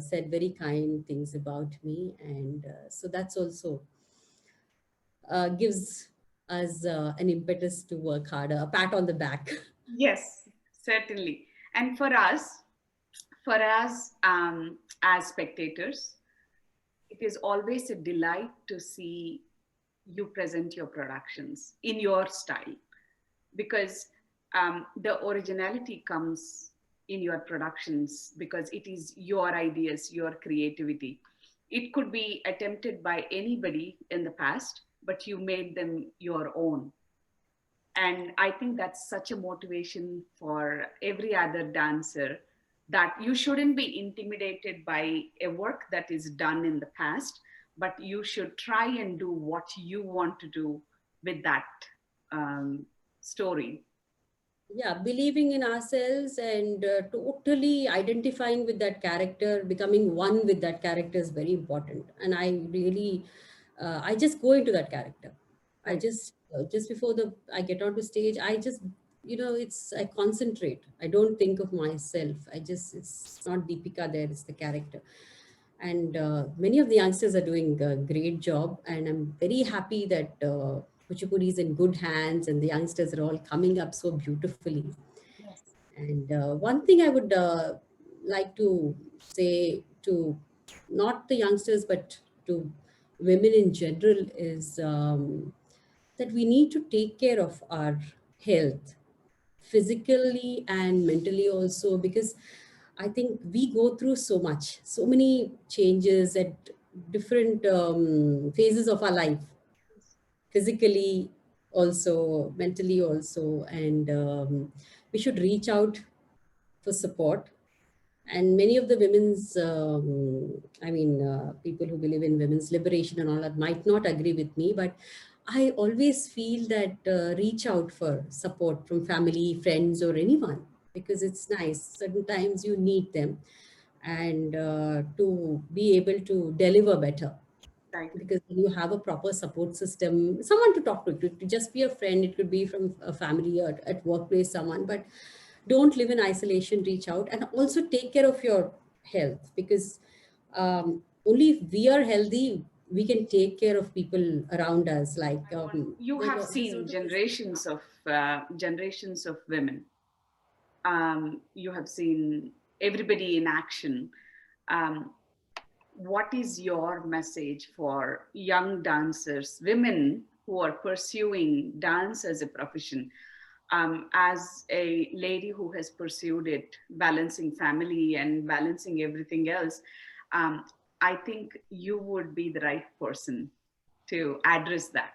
said very kind things about me. And so that's also gives us an impetus to work harder, a pat on the back. Yes, certainly. And for us as spectators, it is always a delight to see you present your productions in your style, because the originality comes in your productions because it is your ideas, your creativity. It could be attempted by anybody in the past, but you made them your own. And I think that's such a motivation for every other dancer, that you shouldn't be intimidated by a work that is done in the past, but you should try and do what you want to do with that um, story. Yeah, believing in ourselves and totally identifying with that character, becoming one with that character is very important. And I really, I just go into that character. I Right. just before I get onto stage, I just, I concentrate. I don't think of myself. It's not Deepika there, it's the character. And many of the youngsters are doing a great job. And I'm very happy that Kuchipudi is in good hands and the youngsters are all coming up so beautifully. Yes. And one thing I would like to say to not the youngsters, but to women in general is that we need to take care of our health, physically and mentally also, because I think we go through so much, so many changes at different phases of our life, physically also, mentally also, and we should reach out for support. And many of the women's people who believe in women's liberation and all that might not agree with me, but I always feel that reach out for support from family, friends, or anyone, because it's nice. Certain times you need them, and to be able to deliver better, Right. because when you have a proper support system, someone to talk to, to just be a friend, it could be from a family or at workplace, someone, but don't live in isolation, reach out, and also take care of your health, because only if we are healthy, we can take care of people around us. Like You have seen generations of women. You have seen everybody in action. Um, what is your message for young dancers, women who are pursuing dance as a profession? As a lady who has pursued it, balancing family and balancing everything else, um, I think you would be the right person to address that.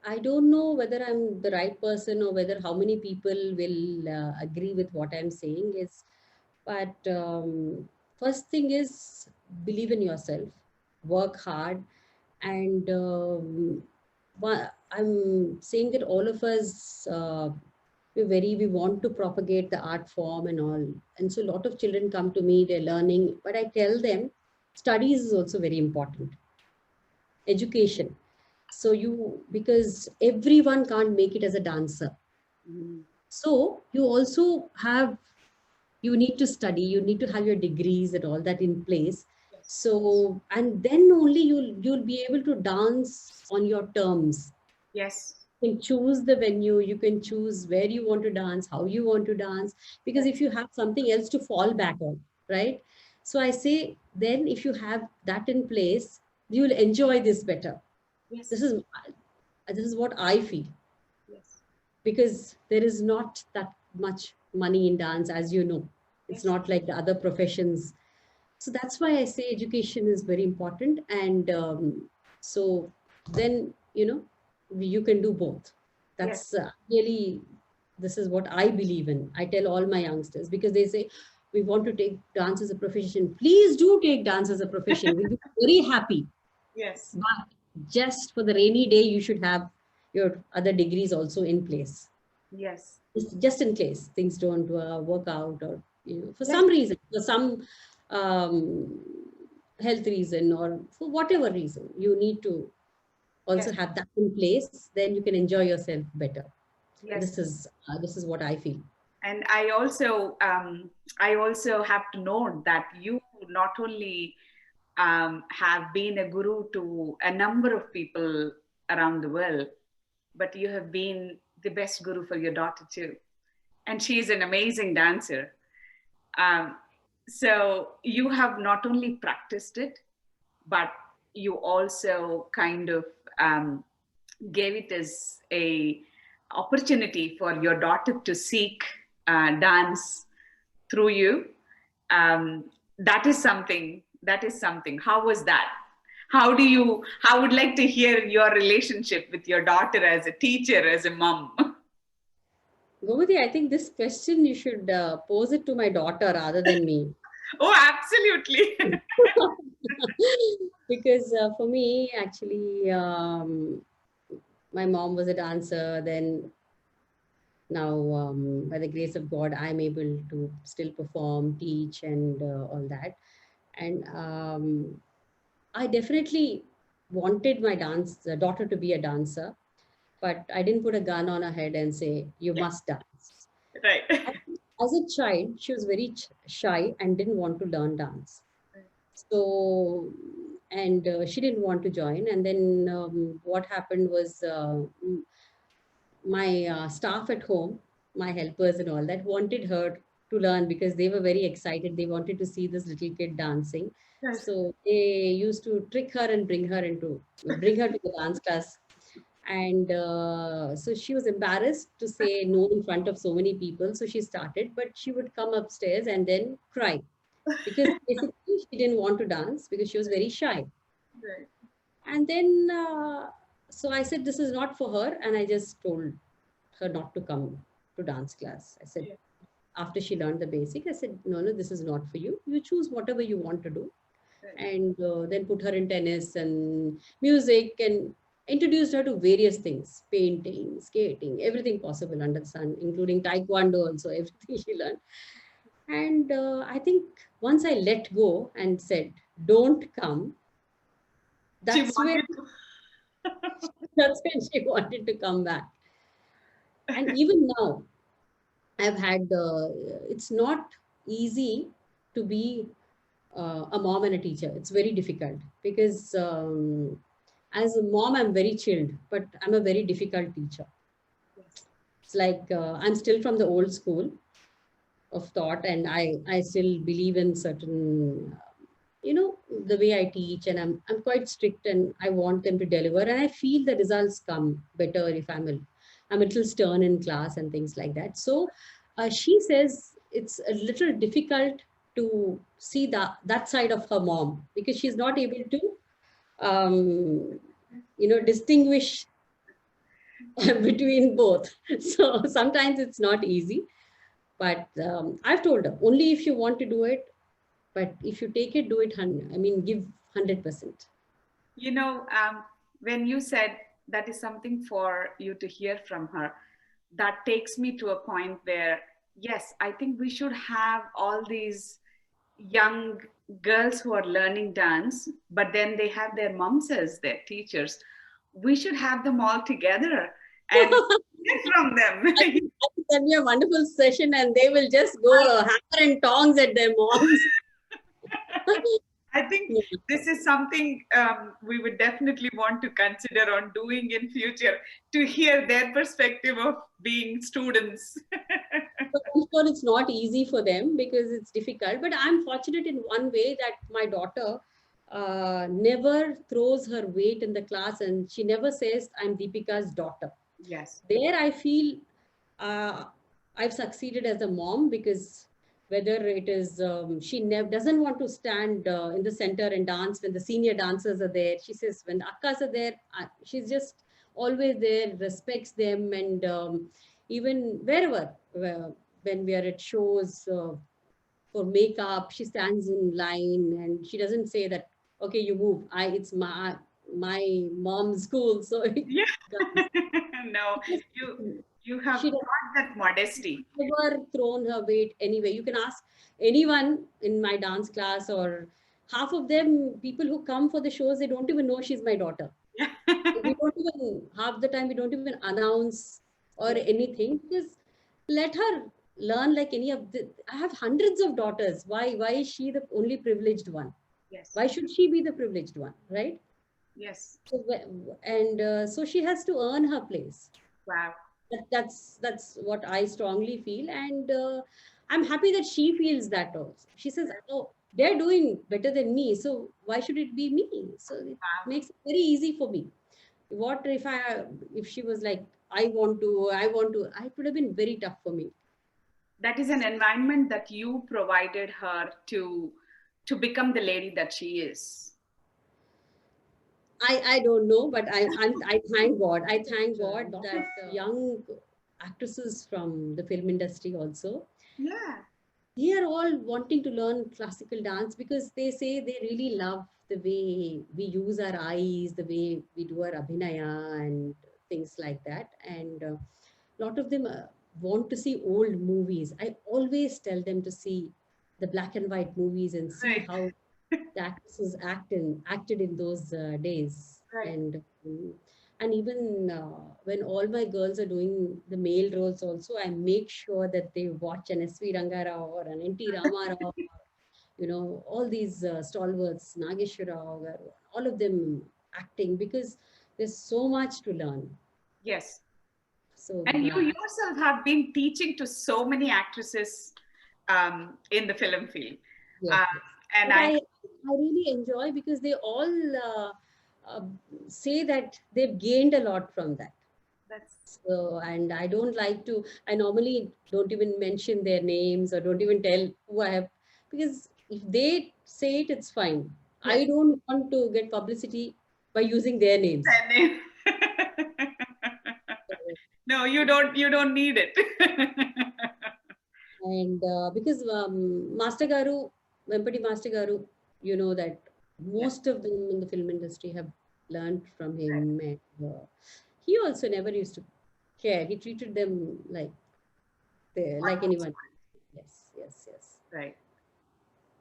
I don't know whether I'm the right person or whether how many people will agree with what I'm saying is, but first thing is believe in yourself, work hard, and I'm saying that all of us we want to propagate the art form and all, and so a lot of children come to me, they're learning, but I tell them studies is also very important, education. So because everyone can't make it as a dancer, Mhm. so you also have, you need to study, you need to have your degrees and all that in place. Yes. So, and then only you'll be able to dance on your terms. Yes. You can choose the venue, you can choose where you want to dance, how you want to dance, because if you have something else to fall back on, right? So I say, then if you have that in place, you'll enjoy this better. Yes. This is this is what I feel, Yes. because there is not that much money in dance, as you know. It's Yes. not like the other professions. So that's why I say education is very important. And so then, you can do both. Yes. That's really, this is what I believe in. I tell all my youngsters, because they say, we want to take dance as a profession. Please do take dance as a profession. We'll be very happy. Yes. But just for the rainy day, you should have your other degrees also in place. Yes. Just in case things don't work out, or for Yes. some reason, for some um, health reason, or for whatever reason, you need to also Yes. have that in place. Then you can enjoy yourself better. Yes. This is what I feel. And I also have to note that you not only have been a guru to a number of people around the world, but you have been the best guru for your daughter too. And she is an amazing dancer. Um, so you have not only practiced it, but you also kind of um, gave it as a opportunity for your daughter to seek dance through you. That is something. That is something. How was that? How do you? I would like to hear your relationship with your daughter as a teacher, as a mom. Gomathi, I think this question you should pose it to my daughter rather than me. Oh, absolutely. Because for me, actually, my mom was a dancer. Then now, by the grace of God, I'm able to still perform, teach, and all that. And I definitely wanted my daughter to be a dancer, but I didn't put a gun on her head and say, you Yeah, must dance. right. As a child, she was very shy and didn't want to learn dance. So, and she didn't want to join. And then what happened was my staff at home, my helpers and all that, wanted her to learn because they were very excited. They wanted to see this little kid dancing. Yes. So they used to trick her and bring her to the dance class. And so she was embarrassed to say no in front of so many people. So she started, but she would come upstairs and then cry because basically she didn't want to dance because she was very shy. Right. And then, so I said, this is not for her. And I just told her not to come to dance class. I said, Yeah. after she learned the basic, I said, no, no, this is not for you. You choose whatever you want to do. Right. And then put her in tennis and music and introduced her to various things, painting, skating, everything possible under the sun, including taekwondo also, everything she learned. And I think once I let go and said, don't come, She that's when wanted to. that's when she wanted to come back. And even now, I've had, it's not easy to be a mom and a teacher. It's very difficult because as a mom, I'm very chilled, but I'm a very difficult teacher. Yes. It's like I'm still from the old school of thought, and I still believe in certain, the way I teach, and I'm quite strict, and I want them to deliver, and I feel the results come better if I'm a little stern in class and things like that. So she says it's a little difficult to see that side of her mom because she's not able to distinguish between both. So sometimes it's not easy, but I've told her only if you want to do it, but if you take it, do it. Give 100%. You know, when you said that is something for you to hear from her, that takes me to a point where, yes, I think we should have all these young girls who are learning dance, but then they have their moms as their teachers. We should have them all together and hear from them. I think that'll be a wonderful session, and they will just go hammer and tongs at their moms. I think Yeah. this is something we would definitely want to consider on doing in future to hear their perspective of being students. But I'm sure it's not easy for them because it's difficult. But I'm fortunate in one way that my daughter never throws her weight in the class, and she never says, I'm Deepika's daughter. Yes. There I feel uh, I've succeeded as a mom because whether it is she doesn't want to stand in the center and dance when the senior dancers are there. She says when the akkas are there, she's just always there, respects them, and even wherever when we are at shows for makeup, she stands in line and she doesn't say that okay you move. It's my mom's school, so Yeah. No, you you have she got that modesty. never thrown her weight anyway. You can ask anyone in my dance class, or half of them, people who come for the shows, they don't even know she's my daughter. Yeah. We don't even, half the time, we don't even announce or Yeah. anything because let her learn like any of the. I have hundreds of daughters. Why is she the only privileged one? Yes. Why should she be the privileged one, right? Yes. So, and so she has to earn her place. Wow. That's what I strongly feel, and I'm happy that she feels that also. She says, "Oh, they're doing better than me, so why should it be me?" So it Wow. makes it very easy for me. What if she was like, I want to," it would have been very tough for me. That is an environment that you provided her to become the lady that she is. I don't know, but I thank God. I thank God that young actresses from the film industry also, Yeah. they are all wanting to learn classical dance because they say they really love the way we use our eyes, the way we do our abhinaya and things like that. And a lot of them want to see old movies. I always tell them to see the black and white movies and see Right. how the actresses acted in those days. Right. And even when all my girls are doing the male roles also, I make sure that they watch an S.V. Rangarao or an N.T. Ramarao, all these stalwarts, Nageshwara Rao, all of them acting because there's so much to learn. Yes. So And you yourself have been teaching to so many actresses in the film field. Yes, Uh, yes. and But I really enjoy because they all uh, say that they've gained a lot from that. that's So, and I don't like to, I normally don't even mention their names or don't even tell who I have, because if they say it, it's fine. I yes. don't want to get publicity by using their names. Their name. No, you don't need it. And because Master Garu, Vempati Master Garu, you know that Yeah, most of them in the film industry have learned from him. And he also never used to care. He treated them like anyone. Yes, yes, yes. right.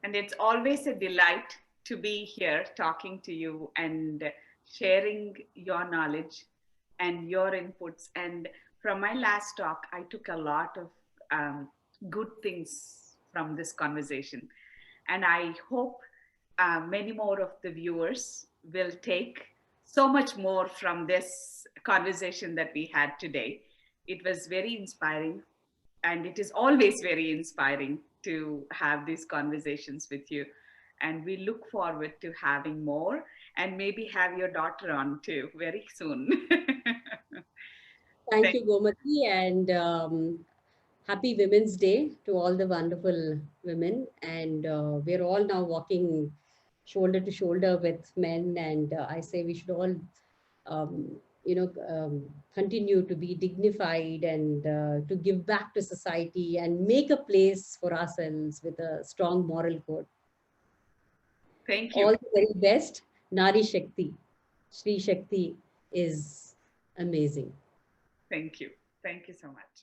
And it's always a delight to be here talking to you and sharing your knowledge and your inputs. And from my last talk, I took a lot of good things from this conversation. And I hope many more of the viewers will take so much more from this conversation that we had today. It was very inspiring, and it is always very inspiring to have these conversations with you. And we look forward to having more, and maybe have your daughter on too very soon. Thank Thank, you, Gomathi, and happy Women's Day to all the wonderful women. And we're all now walking shoulder to shoulder with men, and I say we should all, um, continue to be dignified and to give back to society and make a place for ourselves with a strong moral code. thank you. All the very best. Nari Shakti, Shri Shakti is amazing. Thank you. Thank you so much.